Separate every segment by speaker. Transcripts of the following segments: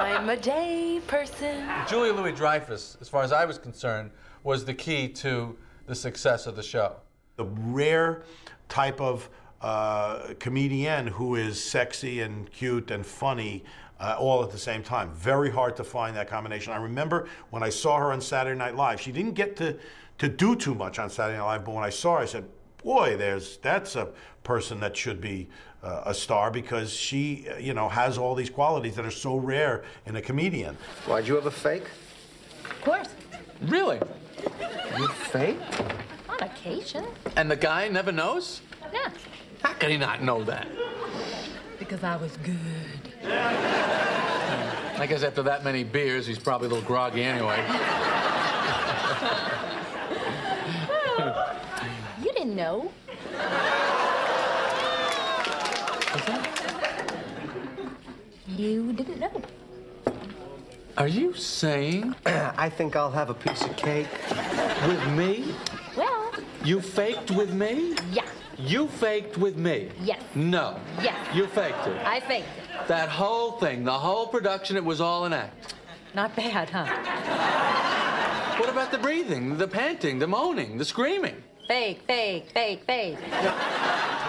Speaker 1: I'm a day person.
Speaker 2: Julia Louis-Dreyfus, as far as I was concerned, was the key to the success of the show.
Speaker 3: The rare type of comedian who is sexy and cute and funny all at the same time. Very hard to find that combination. I remember when I saw her on Saturday Night Live, she didn't get to do too much on Saturday Night Live, but when I saw her, I said, boy, that's a person that should be a star, because she, you know, has all these qualities that are so rare in a comedian.
Speaker 4: Why'd you have a fake?
Speaker 1: Of course.
Speaker 2: Really?
Speaker 4: You fake?
Speaker 1: On occasion.
Speaker 2: And the guy never knows?
Speaker 1: Yeah.
Speaker 2: How can he not know that?
Speaker 1: Because I was good.
Speaker 2: I guess after that many beers, he's probably a little groggy anyway.
Speaker 1: You didn't know.
Speaker 2: What's that?
Speaker 1: You didn't know.
Speaker 2: Are you saying?
Speaker 4: I think I'll have a piece of cake.
Speaker 2: With me?
Speaker 1: Well.
Speaker 2: You faked with me?
Speaker 1: Yeah.
Speaker 2: You faked with me?
Speaker 1: Yes.
Speaker 2: No.
Speaker 1: Yes.
Speaker 2: You faked it?
Speaker 1: I faked it.
Speaker 2: That whole thing, the whole production, it was all an act.
Speaker 1: Not bad, huh?
Speaker 2: What about the breathing, the panting, the moaning, the screaming?
Speaker 1: Fake, fake, fake, fake.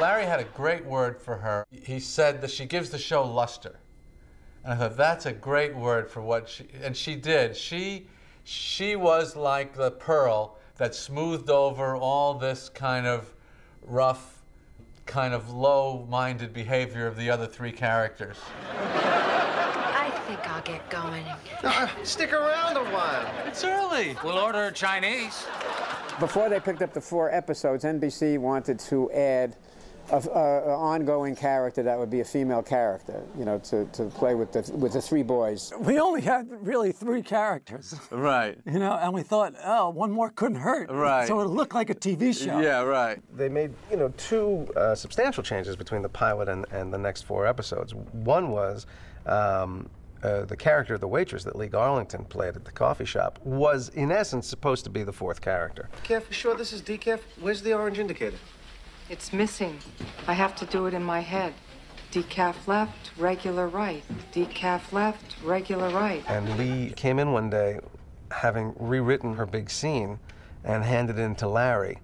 Speaker 2: Larry had a great word for her. He said that she gives the show luster. And I thought, that's a great word for what she... And she did. She was like the pearl that smoothed over all this kind of rough, kind of low-minded behavior of the other three characters.
Speaker 1: I think I'll get going.
Speaker 4: Stick around a while.
Speaker 2: It's early.
Speaker 5: We'll order Chinese.
Speaker 6: Before they picked up the 4 episodes, NBC wanted to add an ongoing character that would be a female character, you know, to play with the 3 boys.
Speaker 7: We only had really 3 characters.
Speaker 2: Right.
Speaker 7: You know, and we thought, oh, one more couldn't hurt.
Speaker 2: Right.
Speaker 7: So it looked like a TV show.
Speaker 2: Yeah, right.
Speaker 4: They made, you know, 2 substantial changes between the pilot and the next 4 episodes. One was the character, the waitress that Lee Garlington played at the coffee shop, was in essence supposed to be the 4th character. Decaf, you sure this is decaf? Where's the orange indicator?
Speaker 8: It's missing. I have to do it in my head. Decaf left, regular right. Decaf left, regular right.
Speaker 4: And Lee came in one day having rewritten her big scene and handed it in to Larry.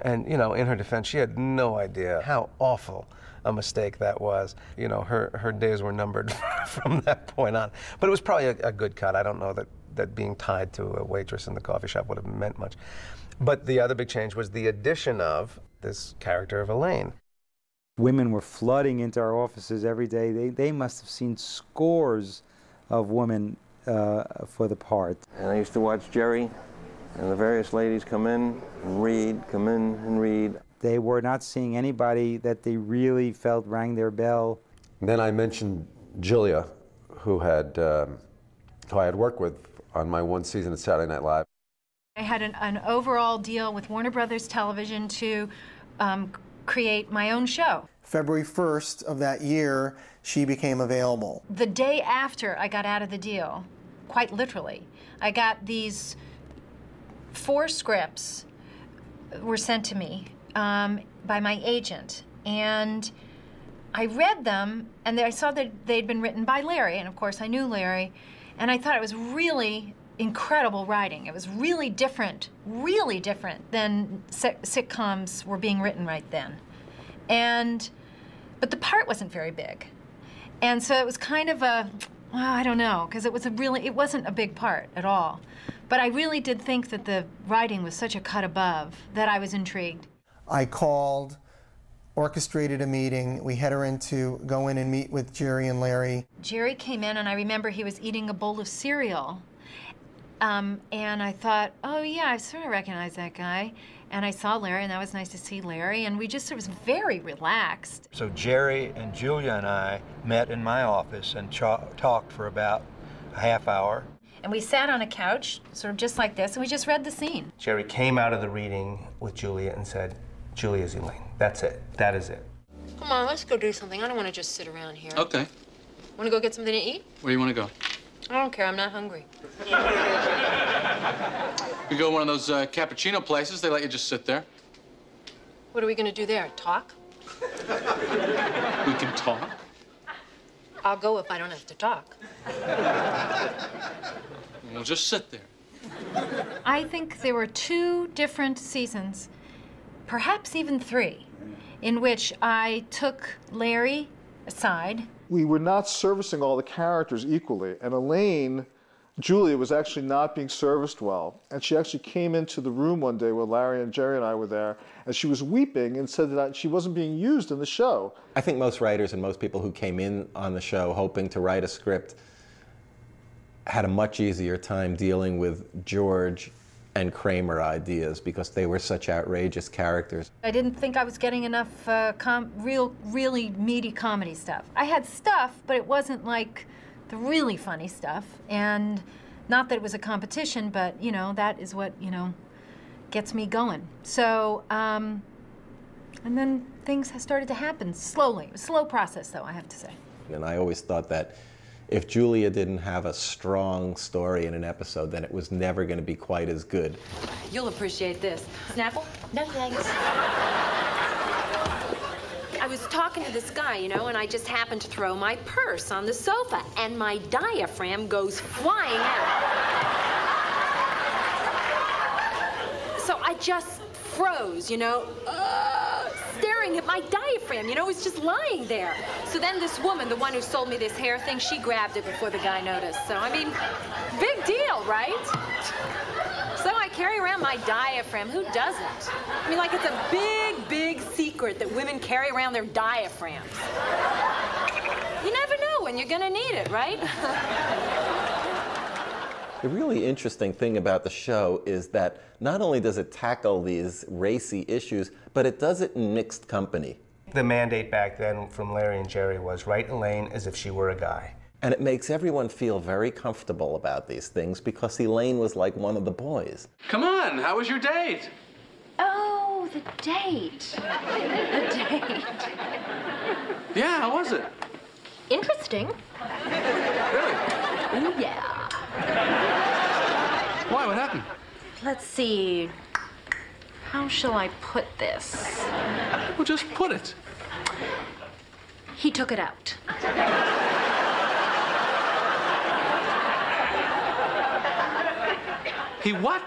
Speaker 4: And, you know, in her defense, she had no idea how awful a mistake that was. You know, her days were numbered from that point on. But it was probably a good cut. I don't know that being tied to a waitress in the coffee shop would have meant much. But the other big change was the addition of this character of Elaine.
Speaker 9: Women were flooding into our offices every day. They must have seen scores of women for the part.
Speaker 10: And I used to watch Jerry and the various ladies come in and read, come in and read.
Speaker 9: They were not seeing anybody that they really felt rang their bell.
Speaker 11: Then I mentioned Julia, who I had worked with on my 1 season at Saturday Night Live.
Speaker 12: I had an overall deal with Warner Brothers Television to create my own show.
Speaker 13: February 1st of that year, she became available.
Speaker 12: The day after I got out of the deal, quite literally, I got these 4 scripts were sent to me by my agent, and I read them, and I saw that they'd been written by Larry, and of course I knew Larry, and I thought it was really incredible writing. It was really different than sitcoms were being written right then. But the part wasn't very big. And so it was kind of a, well, I don't know, because it wasn't a big part at all. But I really did think that the writing was such a cut above that I was intrigued.
Speaker 13: I called, orchestrated a meeting. We had her in to go in and meet with Jerry and Larry.
Speaker 12: Jerry came in, and I remember he was eating a bowl of cereal. And I thought, oh yeah, I sort of recognize that guy. And I saw Larry, and that was nice to see Larry, and it was very relaxed.
Speaker 14: So Jerry and Julia and I met in my office and talked for about a half hour.
Speaker 12: And we sat on a couch, sort of just like this, and we just read the scene.
Speaker 4: Jerry came out of the reading with Julia and said, Julia's Elaine. That's it. That is it.
Speaker 1: Come on, let's go do something. I don't want to just sit around here.
Speaker 2: Okay.
Speaker 1: Want to go get something to eat?
Speaker 2: Where do you want to go?
Speaker 1: I don't care. I'm not hungry.
Speaker 2: We go to one of those cappuccino places. They let you just sit there.
Speaker 1: What are we going to do there? Talk?
Speaker 2: We can talk.
Speaker 1: I'll go if I don't have to talk.
Speaker 2: Well, just sit there.
Speaker 12: I think there were 2 different seasons, perhaps even 3, in which I took Larry aside.
Speaker 5: We were not servicing all the characters equally, and Elaine, Julia, was actually not being serviced well. And she actually came into the room one day where Larry and Jerry and I were there, and she was weeping and said that she wasn't being used in the show.
Speaker 11: I think most writers and most people who came in on the show hoping to write a script had a much easier time dealing with George and Kramer ideas because they were such outrageous characters.
Speaker 12: I didn't think I was getting enough really meaty comedy stuff. I had stuff, but it wasn't like the really funny stuff. And not that it was a competition, but, you know, that is what, you know, gets me going. So, and then things have started to happen slowly. It was a slow process, though, I have to say.
Speaker 11: And I always thought that if Julia didn't have a strong story in an episode, then it was never going to be quite as good.
Speaker 1: You'll appreciate this. Snapple? No thanks. I was talking to this guy, you know, and I just happened to throw my purse on the sofa, and my diaphragm goes flying out. So I just froze, you know, staring at my diaphragm, you know, it was just lying there. So then this woman, the one who sold me this hair thing, she grabbed it before the guy noticed. So, I mean, big deal, right? So I carry around my diaphragm. Who doesn't? I mean, like, it's a big, big secret that women carry around their diaphragms. You never know when you're gonna need it, right?
Speaker 11: The really interesting thing about the show is that not only does it tackle these racy issues, but it does it in mixed company.
Speaker 4: The mandate back then from Larry and Jerry was write Elaine as if she were a guy.
Speaker 11: And it makes everyone feel very comfortable about these things because Elaine was like one of the boys.
Speaker 2: Come on, how was your date?
Speaker 12: Oh, the date. The date.
Speaker 2: Yeah, how was it?
Speaker 12: Interesting.
Speaker 2: Really?
Speaker 12: Oh, yeah.
Speaker 2: Why, what happened?
Speaker 12: Let's see. How shall I put this?
Speaker 2: Well, just put it.
Speaker 12: He took it out.
Speaker 2: He what?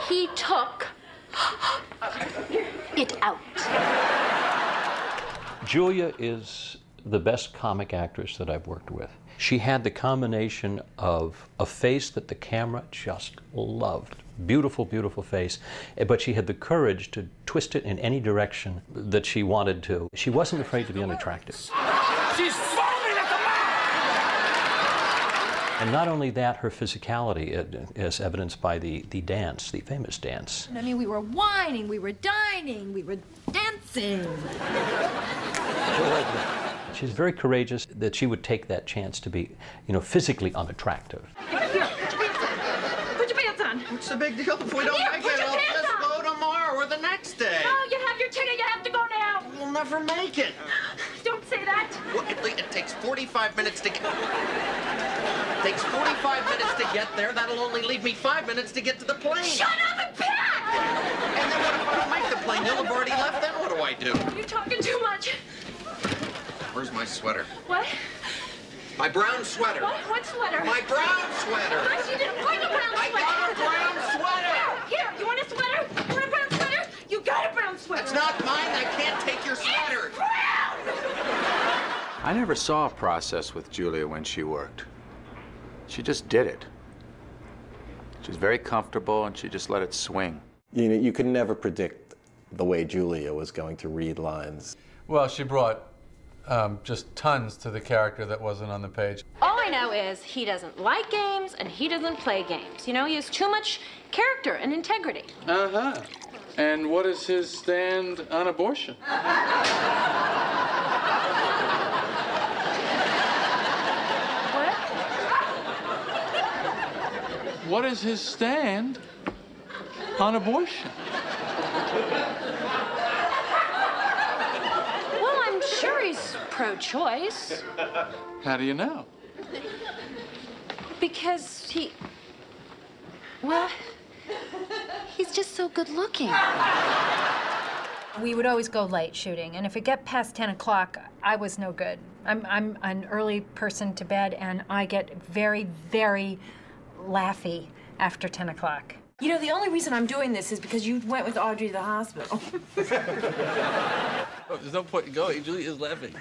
Speaker 12: He took it out.
Speaker 15: Julia is the best comic actress that I've worked with. She had the combination of a face that the camera just loved. Beautiful, beautiful face. But she had the courage to twist it in any direction that she wanted to. She wasn't afraid to be unattractive.
Speaker 16: She's foaming at the mouth!
Speaker 15: And not only that, her physicality, as evidenced by the dance, the famous dance.
Speaker 12: I mean, we were whining, we were dining, we were dancing.
Speaker 15: She's very courageous that she would take that chance to be, you know, physically unattractive.
Speaker 16: Here, put your pants on.
Speaker 17: What's the big deal? If we don't make it, I'll just go tomorrow or the next day.
Speaker 16: Oh, you have your ticket. You have to go now.
Speaker 17: We'll never make it.
Speaker 16: Don't say that.
Speaker 17: Well, it takes 45 minutes to get... It takes 45 minutes to get there. That'll only leave me 5 minutes to get to the plane.
Speaker 16: Shut up and pack!
Speaker 17: And then what if I don't make the plane? You'll have already left. Then what do I do?
Speaker 16: You're talking too much.
Speaker 17: Where's my sweater?
Speaker 16: What?
Speaker 17: My brown sweater.
Speaker 16: What sweater?
Speaker 17: My brown sweater.
Speaker 16: Gosh, you didn't bring a brown sweater.
Speaker 17: I got a brown sweater.
Speaker 16: Here, you want a sweater? You want a brown sweater? You got a brown sweater.
Speaker 17: It's not mine. I can't take your sweater.
Speaker 16: It's brown!
Speaker 18: I never saw a process with Julia when she worked. She just did it. She was very comfortable and she just let it swing.
Speaker 11: You know, you could never predict the way Julia was going to read lines.
Speaker 2: Well, she brought just tons to the character that wasn't on the page.
Speaker 1: All I know is he doesn't like games and he doesn't play games. You know, he has too much character and integrity.
Speaker 2: Uh-huh. And what is his stand on abortion? What is his stand on abortion?
Speaker 1: Well, I'm sure he's pro-choice.
Speaker 2: How do you know?
Speaker 1: Because well, he's just so good looking.
Speaker 12: We would always go late shooting, and if it got past 10 o'clock, I was no good. I'm an early person to bed, and I get very, very laughy after 10 o'clock.
Speaker 1: You know, the only reason I'm doing this is because you went with Audrey to the hospital.
Speaker 2: Oh, there's no point in going. Julie is laughing.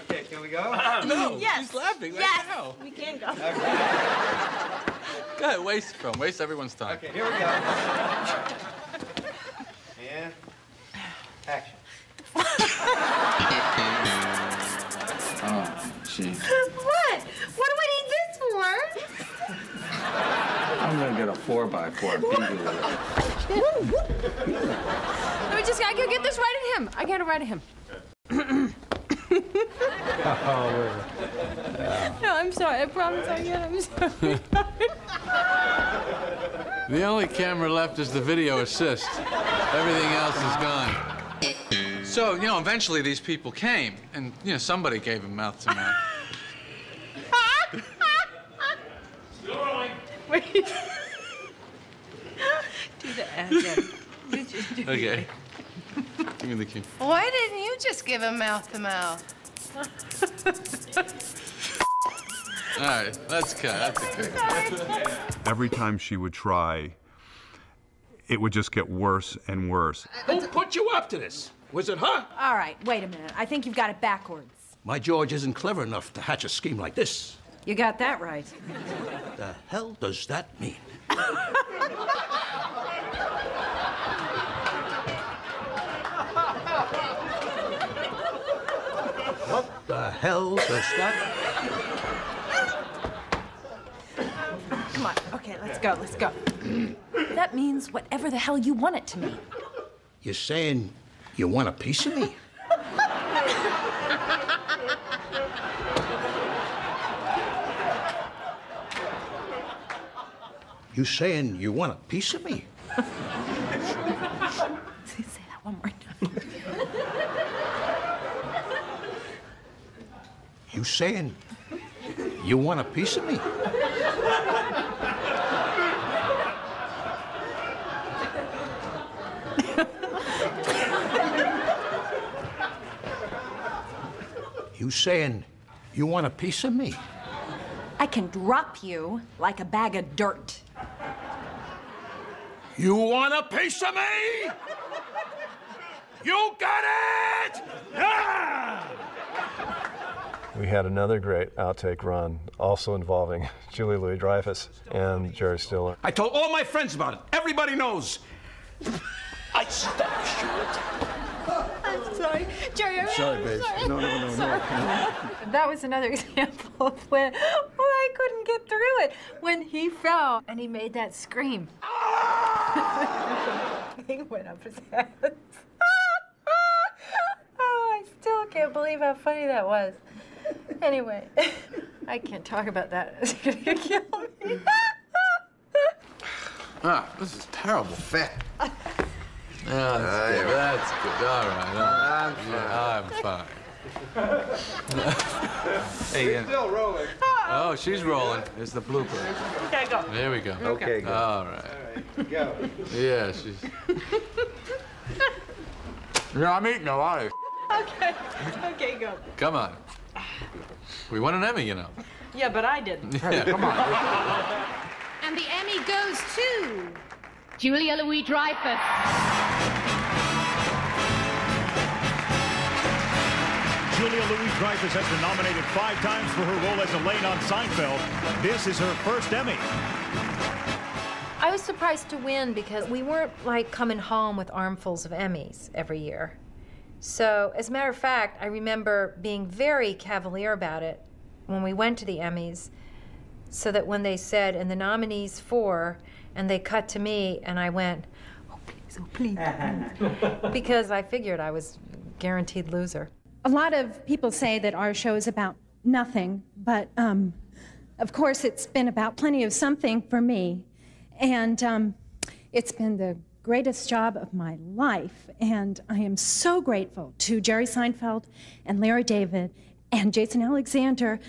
Speaker 19: Okay, can we go?
Speaker 2: No,
Speaker 1: yes.
Speaker 2: she's laughing right
Speaker 1: yes.
Speaker 2: now.
Speaker 1: We can go.
Speaker 2: Okay. Go ahead, waste everyone's time.
Speaker 19: Okay, here we go. And action.
Speaker 18: Oh, jeez.
Speaker 16: What? What do I need this for?
Speaker 18: I'm gonna get a 4x4 and beat you with it.
Speaker 1: I can get this right at him. I get it right at him. No, I'm sorry. I promise I get it. I'm sorry.
Speaker 2: The only camera left is the video assist. Everything else is gone. So, you know, eventually these people came, and, you know, somebody gave them mouth to mouth.
Speaker 1: Wait. Do the again.
Speaker 2: Okay. Give me the key.
Speaker 16: Why didn't you just give him mouth to mouth?
Speaker 2: All right, let's cut. That's okay.
Speaker 20: Every time she would try, it would just get worse and worse.
Speaker 21: Who put you up to this? Was it her?
Speaker 1: All right, wait a minute. I think you've got it backwards.
Speaker 21: My George isn't clever enough to hatch a scheme like this.
Speaker 1: You got that right.
Speaker 21: The hell does that mean? What the hell does that...
Speaker 1: Come on. Okay, let's go. Let's go. That means whatever the hell you want it to mean.
Speaker 21: You're saying you want a piece of me? You saying you want a piece of me?
Speaker 1: Say that one more time.
Speaker 21: You saying you want a piece of me? You saying you want a piece of me?
Speaker 1: I can drop you like a bag of dirt.
Speaker 21: You want a piece of me? You got it! Ah!
Speaker 4: We had another great outtake run, also involving Julia Louis-Dreyfus and Jerry Stiller.
Speaker 21: I told all my friends about it. Everybody knows. I stopped short.
Speaker 1: I'm sorry. Jerry, I'm
Speaker 21: Sorry, babe.
Speaker 1: sorry.
Speaker 21: No.
Speaker 12: That was another example of when I couldn't get through it. When he fell and he made that scream. He went up his head. Oh, I still can't believe how funny that was. Anyway, I can't talk about that. It's gonna kill me.
Speaker 2: Ah, this is terrible. Fat. That's good. All right. I'm fine. Hey,
Speaker 19: Still rolling.
Speaker 2: oh, she's rolling. It's the blooper.
Speaker 1: Okay, go.
Speaker 2: There we go.
Speaker 19: Okay, go.
Speaker 2: All right.
Speaker 19: Go.
Speaker 2: Yeah, she's. Yeah, I'm eating alive.
Speaker 1: Okay. Okay, go.
Speaker 2: Come on. We won an Emmy, you know.
Speaker 1: Yeah, but I didn't.
Speaker 2: Yeah. Come on.
Speaker 16: And the Emmy goes to Julia Louis-Dreyfus.
Speaker 22: Julia Louis-Dreyfus has been nominated 5 times for her role as Elaine on Seinfeld. This is her first Emmy.
Speaker 12: I was surprised to win because we weren't like coming home with armfuls of Emmys every year. So, as a matter of fact, I remember being very cavalier about it when we went to the Emmys, so that when they said, and the nominees for, and they cut to me, and I went, oh, please, because I figured I was guaranteed loser.
Speaker 23: A lot of people say that our show is about nothing, but of course it's been about plenty of something for me. And it's been the greatest job of my life, and I am so grateful to Jerry Seinfeld and Larry David and Jason Alexander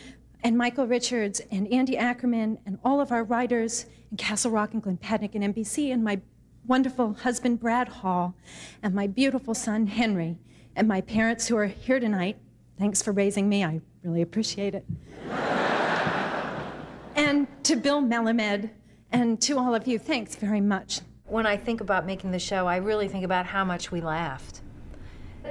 Speaker 23: and Michael Richards and Andy Ackerman and all of our writers and Castle Rock and Glenn Padnick and NBC and my wonderful husband, Brad Hall, and my beautiful son, Henry, and my parents who are here tonight. Thanks for raising me. I really appreciate it. And to Bill Melamed, and to all of you, thanks very much.
Speaker 12: When I think about making the show, I really think about how much we laughed.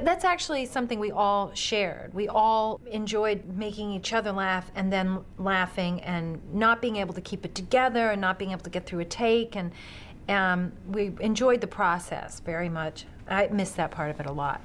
Speaker 12: That's actually something we all shared. We all enjoyed making each other laugh and then laughing and not being able to keep it together and not being able to get through a take. And we enjoyed the process very much. I miss that part of it a lot.